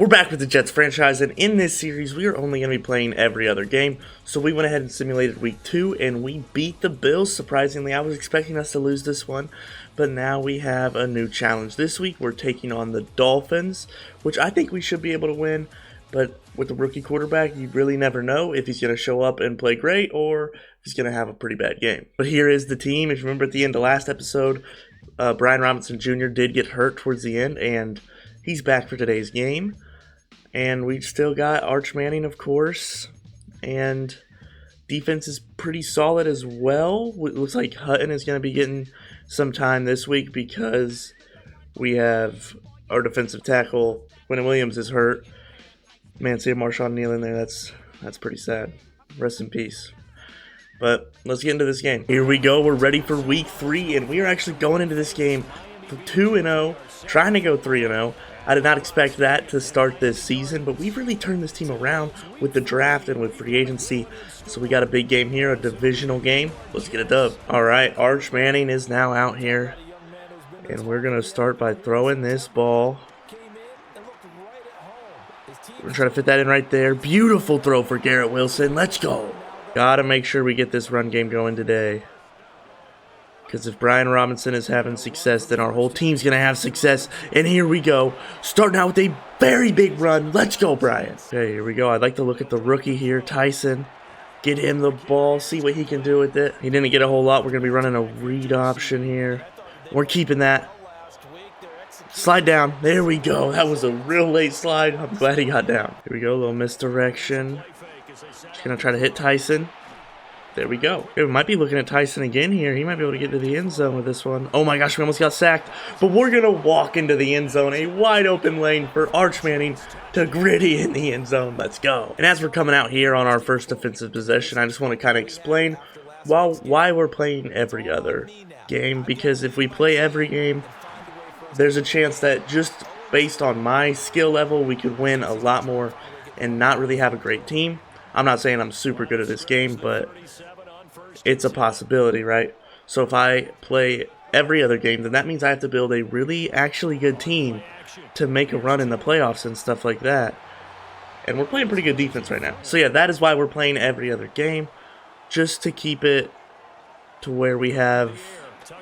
We're back with the Jets franchise, and in this series, we are only going to be playing every other game. So we went ahead and simulated week 2, and we beat the Bills. Surprisingly, I was expecting us to lose this one, but now we have a new challenge. This week, we're taking on the Dolphins, which I think we should be able to win. But with the rookie quarterback, you really never know if he's going to show up and play great or if he's going to have a pretty bad game. But here is the team. If you remember at the end of last episode, Brian Robinson Jr. did get hurt towards the end, and he's back for today's game. And we've still got Arch Manning, of course, and defense is pretty solid as well. It looks like Hutton is going to be getting some time this week because we have our defensive tackle, Quentin Williams, is hurt. Man, see Marshawn Neal in there, that's pretty sad. Rest in peace. But let's get into this game. Here we go, we're ready for week 3, and we are actually going into this game 2-0, trying to go 3-0. I did not expect that to start this season, but we've really turned this team around with the draft and with free agency. So we got a big game here, a divisional game. Let's get a dub. All right, Arch Manning is now out here, and we're going to start by throwing this ball. We're going to try to fit that in right there. Beautiful throw for Garrett Wilson. Let's go. Got to make sure we get this run game going today. Because if Brian Robinson is having success, then our whole team's going to have success. And here we go. Starting out with a very big run. Let's go, Brian. Okay, here we go. I'd like to look at the rookie here, Tyson. Get him the ball. See what he can do with it. He didn't get a whole lot. We're going to be running a read option here. We're keeping that. Slide down. There we go. That was a real late slide. I'm glad he got down. Here we go. A little misdirection. Just going to try to hit Tyson. There we go. Okay, we might be looking at Tyson again here. He might be able to get to the end zone with this one. Oh my gosh, we almost got sacked. But we're going to walk into the end zone. A wide open lane for Arch Manning to Gritty in the end zone. Let's go. And as we're coming out here on our first defensive possession, I just want to kind of explain why we're playing every other game. Because if we play every game, there's a chance that just based on my skill level, we could win a lot more and not really have a great team. I'm not saying I'm super good at this game, but it's a possibility, right? So if I play every other game, then that means I have to build a really actually good team to make a run in the playoffs and stuff like that. And we're playing pretty good defense right now. So yeah, that is why we're playing every other game, just to keep it to where we have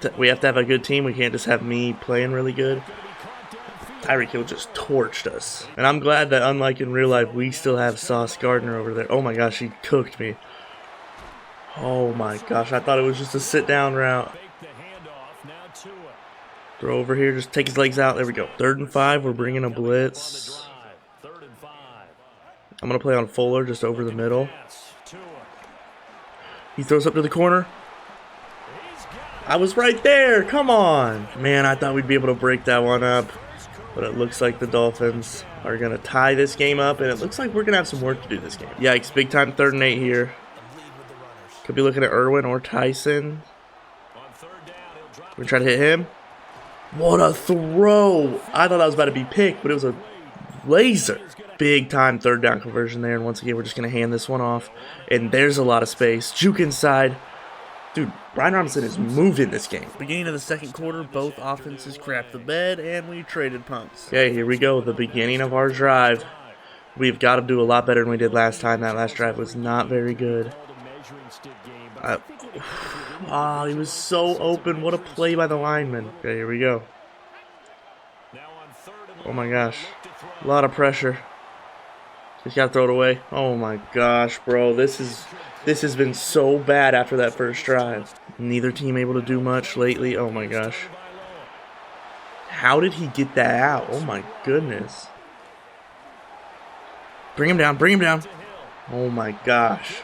to have a good team. We can't just have me playing really good. Tyreek Hill just torched us. And I'm glad that unlike in real life, we still have Sauce Gardner over there. Oh my gosh, he cooked me. Oh my gosh, I thought it was just a sit-down route. Throw over here, just take his legs out. There we go. 3rd and 5, we're bringing a blitz. I'm going to play on Fuller just over the middle. He throws up to the corner. I was right there. Come on. Man, I thought we'd be able to break that one up. But it looks like the Dolphins are going to tie this game up, and it looks like we're going to have some work to do this game. Yikes, big time 3rd and 8 here. Could be looking at Irwin or Tyson. We're going to try to hit him. What a throw. I thought that was about to be picked, but it was a laser. Big time 3rd down conversion there, and once again, we're just going to hand this one off. And there's a lot of space. Juke inside. Dude, Brian Robinson is moving this game. Beginning of the 2nd quarter, both offenses crapped the bed, and we traded punts. Okay, here we go. The beginning of our drive. We've got to do a lot better than we did last time. That last drive was not very good. He was so open. What a play by the lineman. Okay, here we go. Oh my gosh. A lot of pressure. Just got to throw it away. Oh my gosh, bro. This has been so bad after that first drive. Neither team able to do much lately. Oh my gosh. How did he get that out? Oh my goodness. Bring him down. Bring him down. Oh my gosh.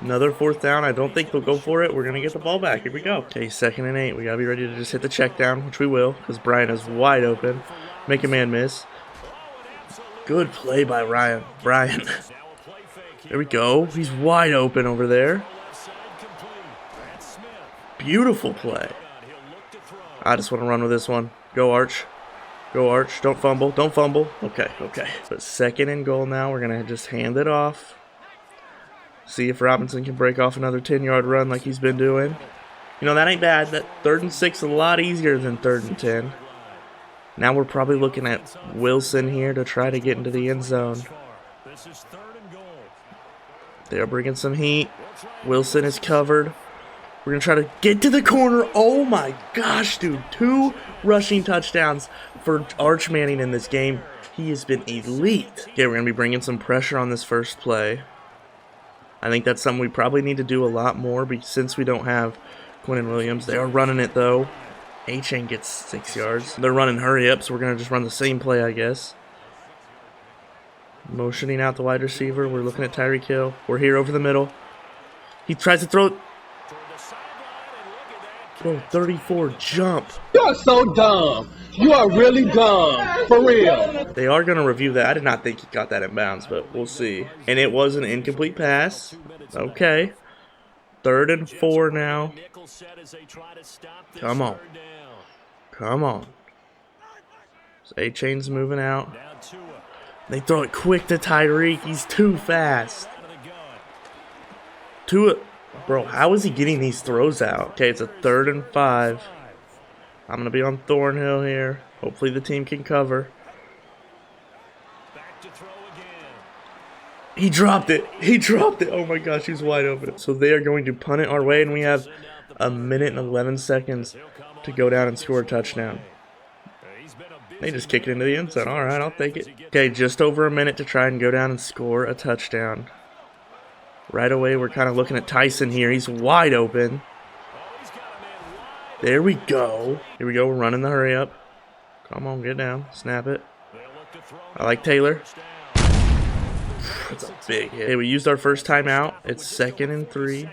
Another 4th down. I don't think they'll go for it. We're going to get the ball back. Here we go. Okay, 2nd and 8. We got to be ready to just hit the check down, which we will, because Brian is wide open. Make a man miss. Good play by Brian. There we go. He's wide open over there. Beautiful play. I just want to run with this one. Go, Arch. Go, Arch. Don't fumble. Don't fumble. Okay. But 2nd and goal now. We're going to just hand it off. See if Robinson can break off another 10-yard run like he's been doing. You know, that ain't bad. That 3rd and 6 is a lot easier than 3rd and 10. Now we're probably looking at Wilson here to try to get into the end zone. They're bringing some heat. Wilson is covered. We're going to try to get to the corner. Oh my gosh, dude. 2 rushing touchdowns for Arch Manning in this game. He has been elite. Okay, we're going to be bringing some pressure on this first play. I think that's something we probably need to do a lot more since we don't have Quinnen Williams. They are running it, though. A-Chain gets 6 yards. They're running hurry up, so we're going to just run the same play, I guess. Motioning out the wide receiver. We're looking at Tyreek Hill. We're here over the middle. He tries to throw. Bro, 34 jump. You're so dumb. You are really dumb. For real. They are going to review that. I did not think he got that in bounds, but we'll see. And it was an incomplete pass. Okay. 3rd and 4 now. Come on. Come on. So A-Chain's moving out. They throw it quick to Tyreek. He's too fast. Bro, how is he getting these throws out? Okay, it's a 3rd and 5. I'm going to be on Thornhill here. Hopefully the team can cover. He dropped it. He dropped it. Oh my gosh, he's wide open. So they are going to punt it our way, and we have a minute and 11 seconds to go down and score a touchdown. They just kick it into the end zone. All right, I'll take it. Okay, just over a minute to try and go down and score a touchdown. Right away, we're kind of looking at Tyson here. He's wide open. There we go. Here we go. We're running the hurry up. Come on, get down. Snap it. I like Taylor. That's a big hit. Hey, we used our first timeout. It's 2nd and 3.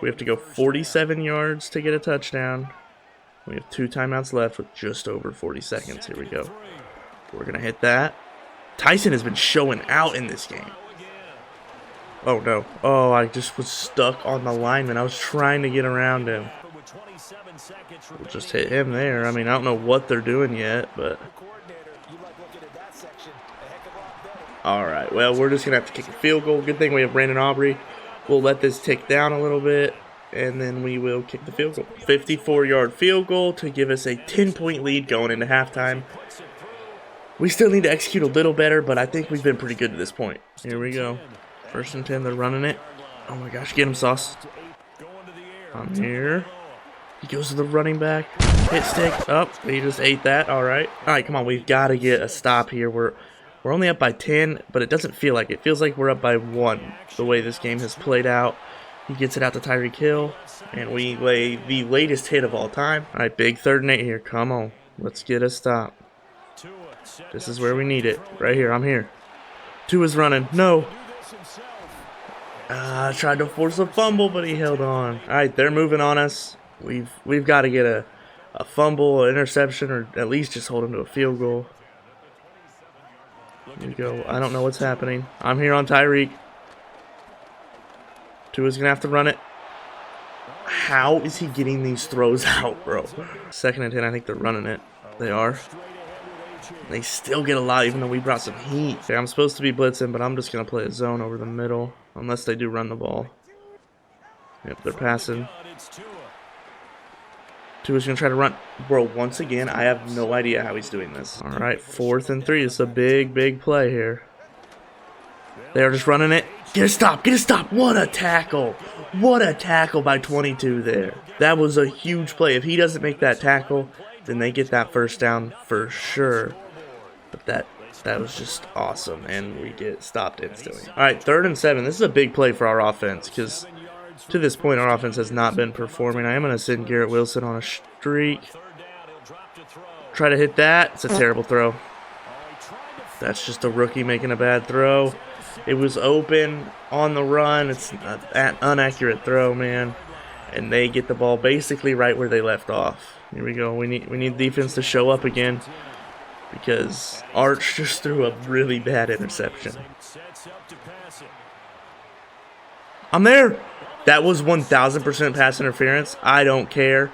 We have to go 47 yards to get a touchdown. We have 2 timeouts left with just over 40 seconds. Here we go. We're going to hit that. Tyson has been showing out in this game. Oh, no. Oh, I just was stuck on the lineman. I was trying to get around him. We'll just hit him there. I mean, I don't know what they're doing yet, but... All right, well, we're just going to have to kick a field goal. Good thing we have Brandon Aubrey. We'll let this tick down a little bit, and then we will kick the field goal. 54-yard field goal to give us a 10-point lead going into halftime. We still need to execute a little better, but I think we've been pretty good to this point. Here we go. 1st and 10, they're running it. Oh my gosh, get him, Sauce. I'm here. He goes to the running back. Hit stick. Up. Oh, he just ate that. All right. All right, come on. We've got to get a stop here. We're only up by 10, but it doesn't feel like it. It feels like we're up by 1 the way this game has played out. He gets it out to Tyreek Hill, and we lay the latest hit of all time. All right, big 3rd and 8 here. Come on. Let's get a stop. This is where we need it. Right here. I'm here. Tua's running. No. Tried to force a fumble, but he held on. All right, they're moving on us. We've got to get a fumble, an interception, or at least just hold them to a field goal. Here we go. I don't know what's happening. I'm here on Tyreek. Tua's going to have to run it. How is he getting these throws out, bro? 2nd and 10, I think they're running it. They are. They still get a lot, even though we brought some heat. Okay, I'm supposed to be blitzing, but I'm just going to play a zone over the middle, unless they do run the ball. Yep, they're passing. Tua's going to try to run. Bro, once again, I have no idea how he's doing this. All right, 4th and 3. It's a big, big play here. They are just running it. Get a stop. Get a stop. What a tackle. What a tackle by 22 there. That was a huge play. If he doesn't make that tackle, then they get that 1st down for sure. But that was just awesome, and we get stopped instantly. All right, 3rd and 7. This is a big play for our offense because to this point, our offense has not been performing. I am going to send Garrett Wilson on a streak. Try to hit that. It's a terrible throw. That's just a rookie making a bad throw. It was open on the run. It's an inaccurate throw, man. And they get the ball basically right where they left off. Here we go. We need defense to show up again because Arch just threw a really bad interception. I'm there. That was 1,000% pass interference. I don't care.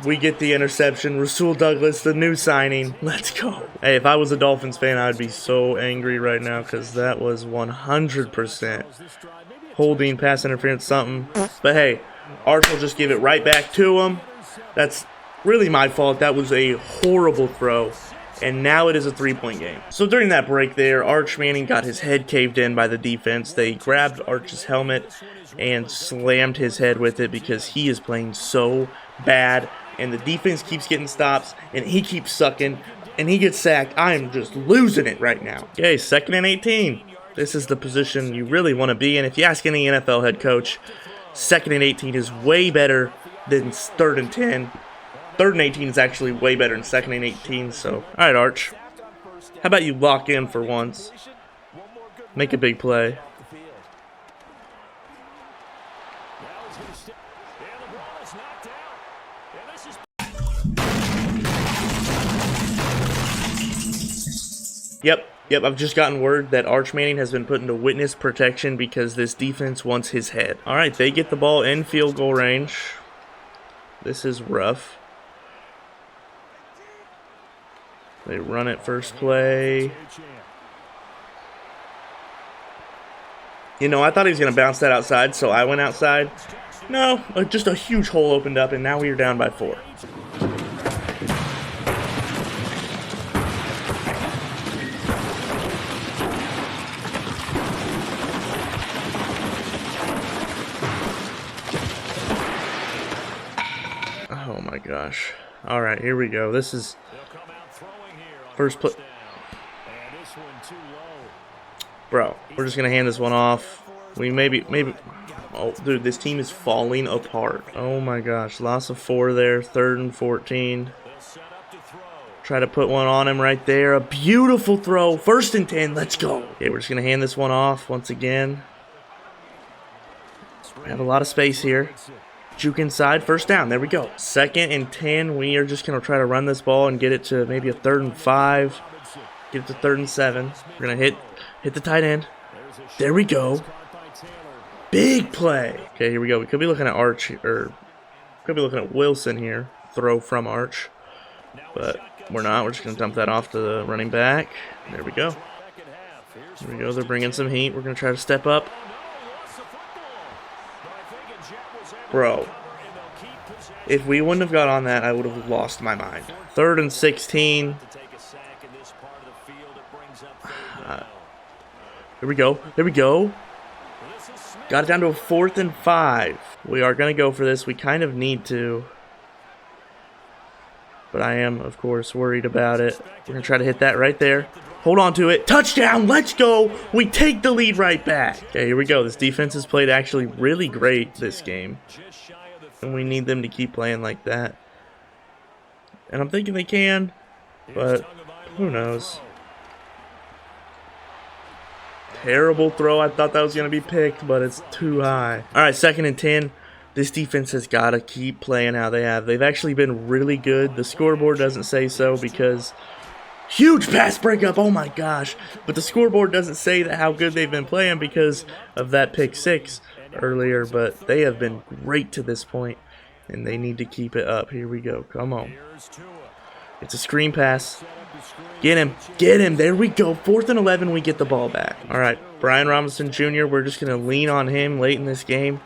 We get the interception. Rasul Douglas, the new signing. Let's go. Hey, if I was a Dolphins fan, I'd be so angry right now because that was 100% holding, pass interference, something. But hey, Arch will just give it right back to him. That's really my fault. That was a horrible throw. And now it is a 3-point game. So during that break there, Arch Manning got his head caved in by the defense. They grabbed Arch's helmet and slammed his head with it because he is playing so bad. And the defense keeps getting stops, and he keeps sucking, and he gets sacked. I am just losing it right now. Okay, 2nd and 18. This is the position you really want to be in. If you ask any NFL head coach, 2nd and 18 is way better than 3rd and 10. 3rd and 18 is actually way better than 2nd and 18. So, all right, Arch. How about you lock in for once? Make a big play. Yep, I've just gotten word that Arch Manning has been put into witness protection because this defense wants his head. All right, they get the ball in field goal range. This is rough. They run it first play. You know, I thought he was going to bounce that outside, so I went outside. No, just a huge hole opened up, and now we are down by 4. Oh my gosh. All right, here we go. This is first play. Bro, we're just going to hand this one off. We maybe. Oh, dude, this team is falling apart. Oh my gosh. Loss of 4 there. 3rd and 14. Try to put one on him right there. A beautiful throw. 1st and 10. Let's go. Okay, we're just going to hand this one off once again. We have a lot of space here. Juke inside, 1st down. There we go. 2nd and 10. We are just going to try to run this ball and get it to maybe a 3rd and 5. Get it to 3rd and 7. We're going to hit the tight end. There we go. Big play. Okay, here we go. We could be looking at Arch, or could be looking at Wilson here. Throw from Arch. But we're not. We're just going to dump that off to the running back. There we go. There we go. They're bringing some heat. We're going to try to step up. Bro, if we wouldn't have got on that, I would have lost my mind. 3rd and 16. Here we go. There we go. Got it down to a 4th and 5. We are going to go for this. We kind of need to. But I am, of course, worried about it. We're going to try to hit that right there. Hold on to it. Touchdown. Let's go. We take the lead right back. Okay, here we go. This defense has played actually really great this game. And we need them to keep playing like that. And I'm thinking they can. But who knows. Terrible throw. I thought that was going to be picked, but it's too high. All right, 2nd and 10. This defense has got to keep playing how they have. They've actually been really good. The scoreboard doesn't say so because huge pass breakup. Oh my gosh. But the scoreboard doesn't say that how good they've been playing because of that pick 6 earlier. But they have been great to this point, and they need to keep it up. Here we go. Come on. It's a screen pass. Get him. Get him. There we go. 4th and 11, we get the ball back. All right, Brian Robinson Jr., we're just going to lean on him late in this game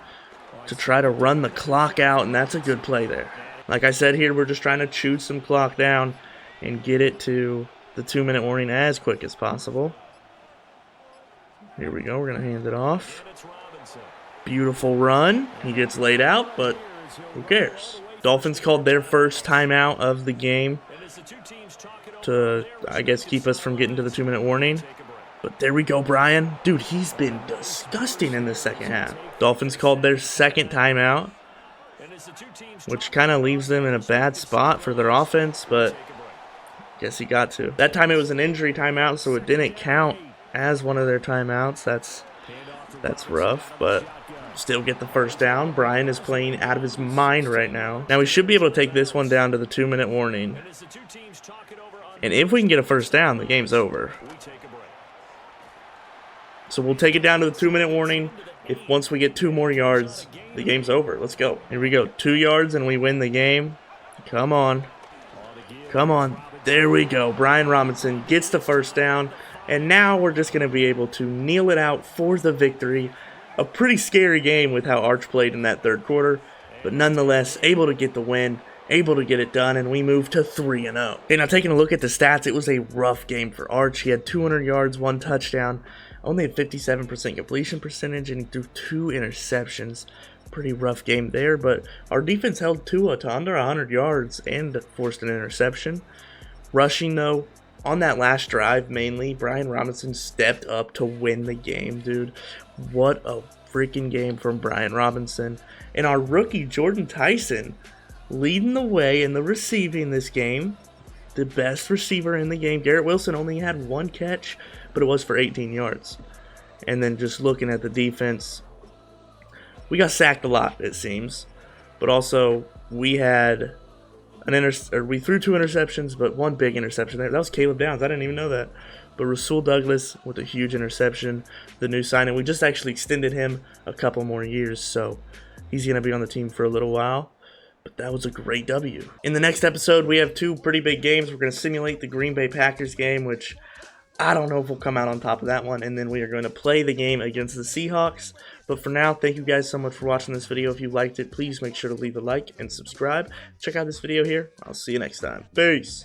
to try to run the clock out, and that's a good play there. Like I said here, we're just trying to chew some clock down and get it to the 2-minute warning as quick as possible. Here we go. We're going to hand it off. Beautiful run. He gets laid out, but who cares? Dolphins called their first timeout of the game to, I guess, keep us from getting to the 2-minute warning. But there we go, Brian. Dude, he's been disgusting in the second half. Dolphins called their 2nd timeout, which kind of leaves them in a bad spot for their offense, but I guess he got to. That time it was an injury timeout, so it didn't count as one of their timeouts. That's rough, but still get the 1st down. Brian is playing out of his mind right now. Now we should be able to take this one down to the 2-minute warning. And if we can get a 1st down, the game's over. So we'll take it down to the 2-minute warning. If once we get 2 more yards, the game's over. Let's go. Here we go. 2 yards and we win the game. Come on. Come on. There we go. Brian Robinson gets the 1st down. And now we're just going to be able to kneel it out for the victory. A pretty scary game with how Arch played in that 3rd quarter. But nonetheless, able to get the win able to get it done, and we moved to 3-0. Okay, now taking a look at the stats, it was a rough game for Arch. He had 200 yards, 1 touchdown, only a 57% completion percentage, and he threw 2 interceptions. Pretty rough game there, but our defense held Tua to under 100 yards and forced an interception. Rushing, though, on that last drive mainly, Brian Robinson stepped up to win the game, dude. What a freaking game from Brian Robinson. And our rookie, Jordan Tyson, leading the way in the receiving this game. The best receiver in the game. Garrett Wilson only had 1 catch, but it was for 18 yards. And then just looking at the defense, we got sacked a lot, it seems. But also, we had we threw 2 interceptions, but 1 big interception there. That was Caleb Downs. I didn't even know that. But Rasul Douglas with a huge interception, the new signing. We just actually extended him a couple more years, so he's going to be on the team for a little while. But that was a great W. In the next episode, we have 2 pretty big games. We're going to simulate the Green Bay Packers game, which I don't know if we'll come out on top of that one. And then we are going to play the game against the Seahawks. But for now, thank you guys so much for watching this video. If you liked it, please make sure to leave a like and subscribe. Check out this video here. I'll see you next time. Peace.